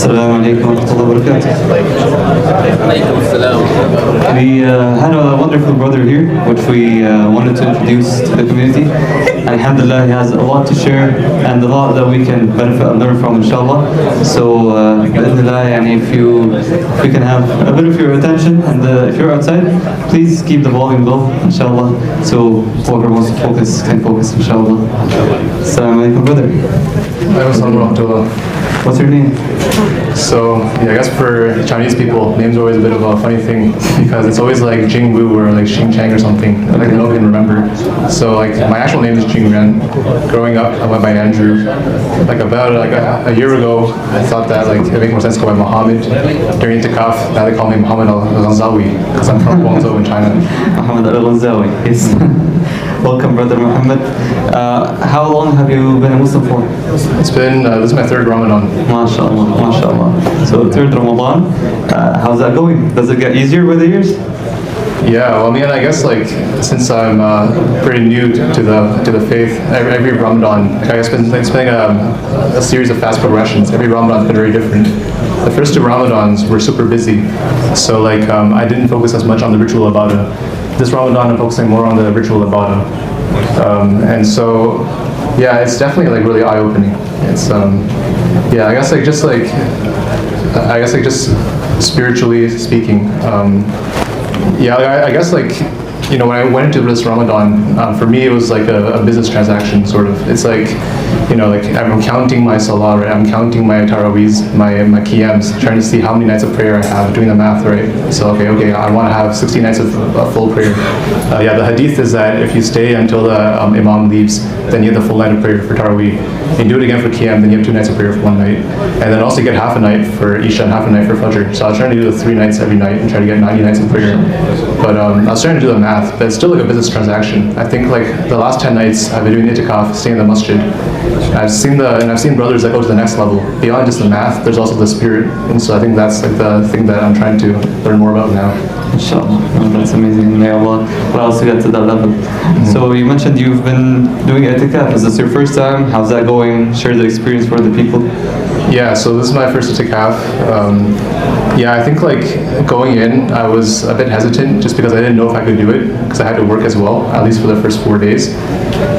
Assalamu alaikum wa rahmatullahi wa barakatuh. We had a wonderful brother here, which we wanted to introduce to the community. Alhamdulillah, he has a lot to share and a lot that we can benefit and learn from, inshallah. So, if we can have a bit of your attention, and if you're outside, please keep the volume low, inshallah, so whoever wants to focus can focus, inshallah. Assalamu alaikum, brother. What's your name? So, yeah, I guess for Chinese people, names are always a bit of a funny thing because it's always like Jing Wu or like Xing Chang or something. Like nobody can remember. So, like my actual name is Jing Ren. Growing up, I went by Andrew. Like about a year ago, I thought that like it made more sense to go by Muhammad. During Itikaf, now they call me Muhammad Al-Ghanzawi because I'm from Guangzhou in China. Muhammad Al-Ghanzawi, yes. Welcome, brother Muhammad. How long have you been a Muslim for? It's been, this is my third Ramadan. MashaAllah, MashaAllah. So third Ramadan, how's that going? Does it get easier with the years? Yeah, well, I mean, I guess like since I'm pretty new to the faith, every Ramadan, I guess it's been a series of fast progressions. Every Ramadan's been very different. The first two Ramadans were super busy, so like I didn't focus as much on the ritual ibadah. This Ramadan, I'm focusing more on the ritual ibadah, and so yeah, it's definitely like really eye-opening. It's yeah, I guess just spiritually speaking. Yeah, I guess like, you know, when I went into this Ramadan, for me it was like a business transaction, sort of. It's like, you know, like I'm counting my salah, right? I'm counting my taraweehs, my qiyams, trying to see how many nights of prayer I have, doing the math, right? So, okay, I want to have 60 nights of full prayer. Yeah, the hadith is that if you stay until the imam leaves, then you have the full night of prayer for taraweeh. You do it again for qiyam, then you have 2 nights of prayer for one night. And then also you get half a night for isha and half a night for fajr. So I was trying to do the 3 nights every night and try to get 90 nights of prayer. But I was trying to do the math, but it's still like a business transaction. I think like the last 10 nights I've been doing itikaf, staying in the masjid. I've seen brothers that go to the next level. Beyond just the math, there's also the spirit. And so I think that's like the thing that I'm trying to learn more about now. Inshallah. Oh, that's amazing. May Allah allow us to get to that level. Mm-hmm. So you mentioned you've been doing itikaf. Is this your first time? How's that going? Share the experience for the people. Yeah, so this is my first itikaf. Yeah, I think like going in, I was a bit hesitant just because I didn't know if I could do it because I had to work as well, at least for the first 4 days.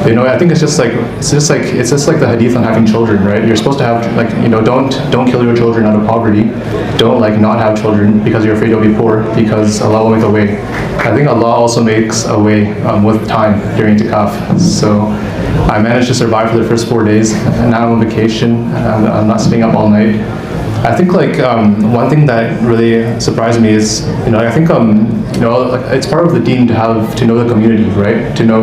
You know, I think it's just like the hadith on having children, right? You're supposed to have like, you know, don't kill your children out of poverty. Don't like not have children because you're afraid you'll be poor, because Allah will make a way. I think Allah also makes a way with time during itikaf. So I managed to survive for the first 4 days, and now I'm on vacation. I'm not staying up all night. I think like one thing that really surprised me is, you know, I think you know, like, it's part of the deen to know the community, right? To know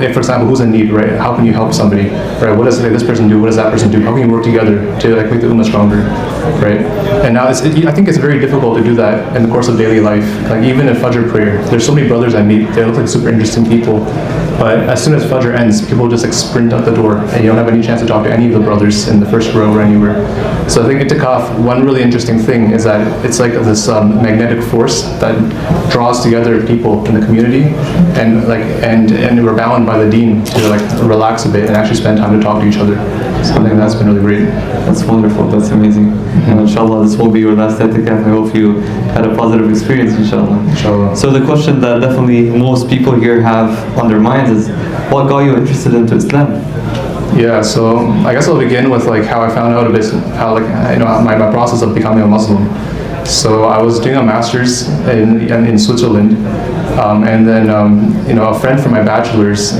if, for example, who's in need, right? How can you help somebody, right? What does this person do? What does that person do? How can you work together to like make the ummah stronger, right? And now I think it's very difficult to do that in the course of daily life. Like even in Fajr prayer, there's so many brothers I meet. They look like super interesting people, but as soon as Fajr ends, people just like sprint out the door, and you don't have any chance to talk to any of the brothers in the first row or anywhere. So I think itikaf, one really interesting thing is that it's like this magnetic force that draws together people in the community, and we're bound by the deen to like relax a bit and actually spend time to talk to each other. So I think that's been really great. That's wonderful. That's amazing. And inshallah, this will be your last itikaf. I hope you had a positive experience, inshallah. Inshallah. So the question that definitely most people here have on their minds is, what got you interested into Islam? Yeah, so I guess I'll begin with like how I found out a bit, how like, you know, my process of becoming a Muslim. So I was doing a master's in Switzerland, and then you know, a friend from my bachelor's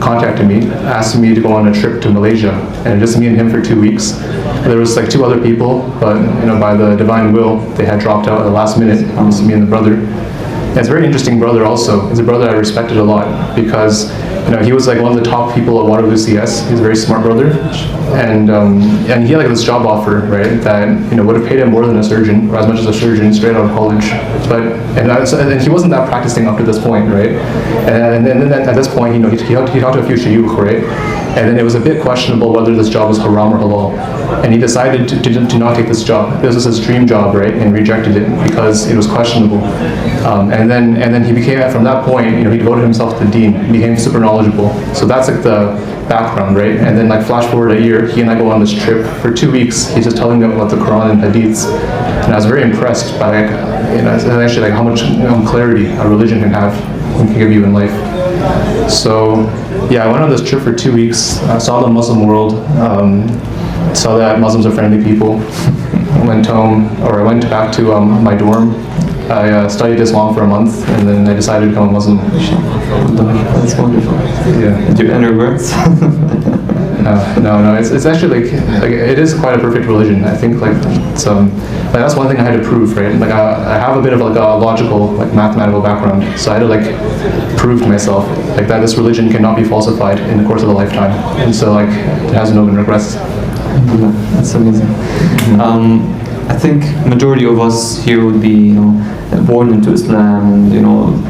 contacted me, asking me to go on a trip to Malaysia, and just me and him for 2 weeks. There was like 2 other people, but you know, by the divine will, they had dropped out at the last minute. Just me and the brother. And it's a very interesting brother also. He's a brother I respected a lot because, you know, he was like one of the top people at Waterloo CS. He's a very smart brother, and he had like this job offer, right, that, you know, would have paid him more than a surgeon, or as much as a surgeon straight out of college. But and he wasn't that practicing up to this point, right? And then at this point, you know, he talked to a few shuyukh, right? And then it was a bit questionable whether this job was haram or halal. And he decided to not take this job. This was his dream job, right? And rejected it because it was questionable. And then he became, from that point, he devoted himself to Deen, became super knowledgeable. So that's like the background, right? And then like flash forward a year, he and I go on this trip for 2 weeks. He's just telling me about the Quran and Hadiths, and I was very impressed by actually like how much clarity a religion can give you in life. So yeah, I went on this trip for 2 weeks. I saw the Muslim world, saw that Muslims are friendly people. I went back to my dorm. I studied Islam for a month, and then I decided to become a Muslim. That's wonderful. Yeah. Do you have any regrets? No. It's actually like it is quite a perfect religion. I think like that's one thing I had to prove, right? Like I have a bit of like a logical, like mathematical background, so I had to like prove to myself like that this religion cannot be falsified in the course of a lifetime, and so like it has no regrets. That's amazing. I think majority of us here would be, born into Islam, and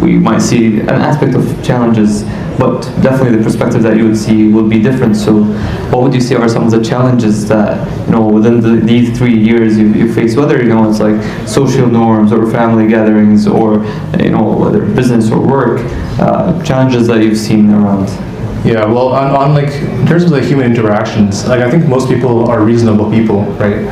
we might see an aspect of challenges, but definitely the perspective that you would see would be different. So, what would you say are some of the challenges that within these 3 years you face, whether it's like social norms or family gatherings or whether business or work, challenges that you've seen around? Yeah, well, on like in terms of the human interactions, like I think most people are reasonable people, right?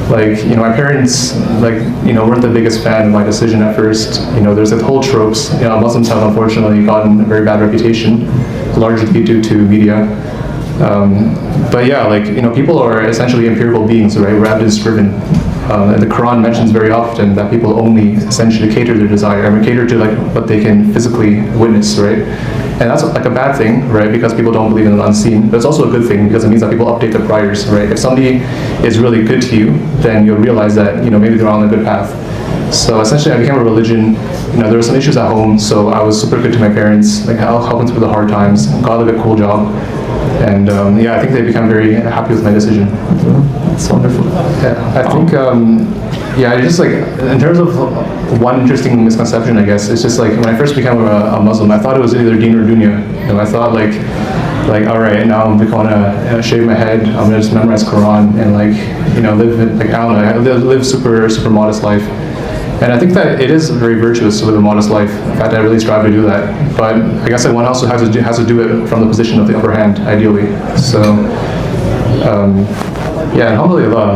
Like, my parents, weren't the biggest fan of my decision at first. There's like whole tropes. Muslims have unfortunately gotten a very bad reputation, largely due to media. But yeah, people are essentially empirical beings, right? We're evidence-driven. The Quran mentions very often that people only essentially cater their desire. Cater to what they can physically witness, right? And that's like a bad thing, right? Because people don't believe in the unseen. But it's also a good thing because it means that people update their priors, right? If somebody is really good to you, then you'll realize that maybe they're on a good path. So essentially, I became a religion. There were some issues at home, so I was super good to my parents. I'll help them through the hard times. Got a cool job, and I think they become very happy with my decision. That's wonderful. Yeah, I think. Just in terms of one interesting misconception, I guess, it's just when I first became a Muslim, I thought it was either deen or dunya. I thought all right, now I'm gonna shave my head, I'm gonna just memorize Quran and live super modest life. And I think that it is very virtuous to live a modest life. In fact, I really strive to do that. But I guess one also has to do it from the position of the upper hand, ideally. So alhamdulillah,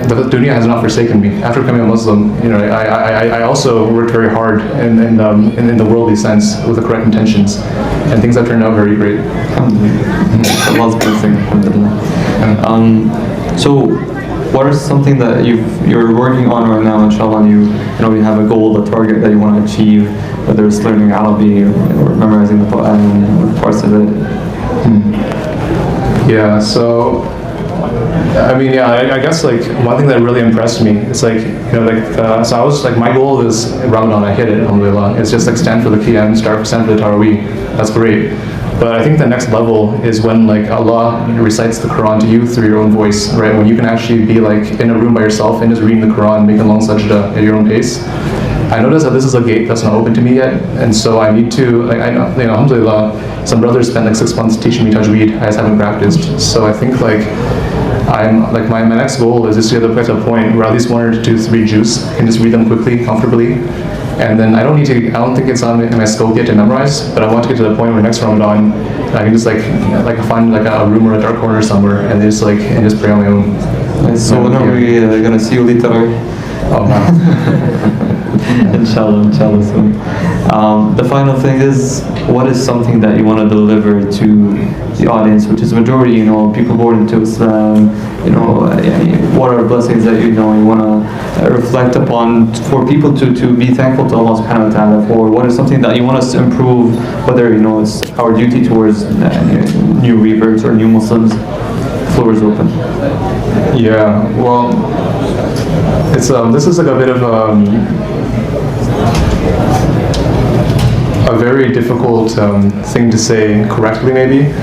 the dunya has not forsaken me. After becoming a Muslim, I also worked very hard in the worldly sense with the correct intentions, and things have turned out very great. Allah's blessing, alhamdulillah. So, what is something that you're working on right now, inshallah, and you have a goal, a target that you want to achieve, whether it's learning Arabic or memorizing the Quran or parts of it? Yeah, so I guess one thing that really impressed me is so I was my goal is Ramadan, I hit it, alhamdulillah. It's just stand for the Qiyam, stand for the Taraweeh. That's great. But I think the next level is when Allah recites the Quran to you through your own voice, right? When you can actually be in a room by yourself and just reading the Quran, making long sajda at your own pace. I noticed that this is a gate that's not open to me yet, and so I need to alhamdulillah, some brothers spent 6 months teaching me tajweed. I just haven't practiced. So I think I'm my next goal is just to get to a point where at least 1 or 2, 3 juz can just read them quickly, comfortably. And then I don't think it's in my scope yet to memorize, but I want to get to the point where next Ramadan I can just find a room or a dark corner somewhere and just pray on my own. So when are we gonna see you later? Oh no. Inshallah soon. The final thing is, what is something that you want to deliver to the audience, which is majority, people born into Islam, what are blessings that you want to reflect upon for people to be thankful to Allah subhanahu wa ta'ala for? What is something that you want us to improve, whether it's our duty towards new reverts or new Muslims? The floor is open. Yeah, well, it's this is a bit of a very difficult thing to say correctly, maybe.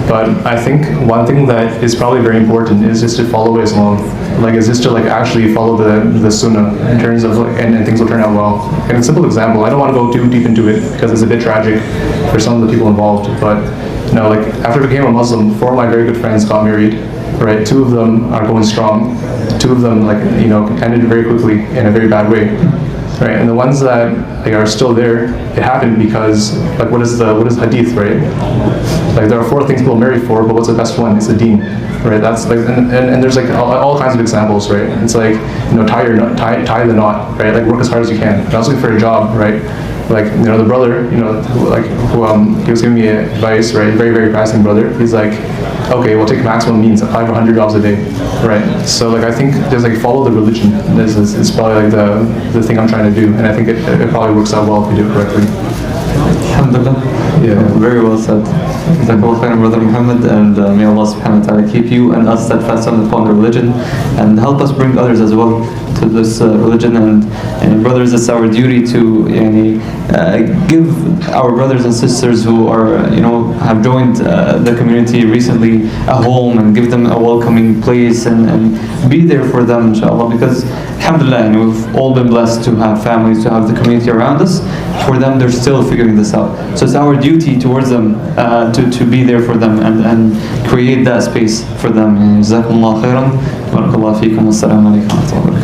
But I think one thing that is probably very important is just to follow Islam. Is just to actually follow the Sunnah in terms of and things will turn out well. And a simple example, I don't want to go too deep into it because it's a bit tragic for some of the people involved. But Now, like after I became a Muslim, 4 of my very good friends got married, right? 2 of them are going strong. 2 of them, like, you know, ended very quickly in a very bad way, right? And the ones that like are still there, it happened because, like, what is hadith, right? Like there are 4 things people marry for, but what's the best one? It's the deen, right? That's like, and there's like all kinds of examples, right? It's like, you know, tie the knot, right? Like work as hard as you can. And I was looking for a job, right? Like, you know, the brother, you know, he was giving me advice, right? Very, very passing brother. He's like, okay, we'll take maximum means, apply for 100 jobs a day, right? So like, I think there's like, follow the religion. This is probably like the thing I'm trying to do, and I think it probably works out well if you do it correctly. Alhamdulillah. Yeah, very well said. Jazakallah khairan, Brother Muhammad, and may Allah subhanahu wa ta'ala keep you and us steadfast upon the religion and help us bring others as well to this religion. And brothers, it's our duty to give our brothers and sisters who are, you know, have joined the community recently a home and give them a welcoming place and be there for them, inshallah, because alhamdulillah, you know, we've all been blessed to have families, to have the community around us. For them, they're still figuring this out. So it's our duty towards them to be there for them and create that space for them. Jazakumullah khairan. Barakallahu feekum. Wassalamu alaikum wa rahmatullahi wa barakatuh.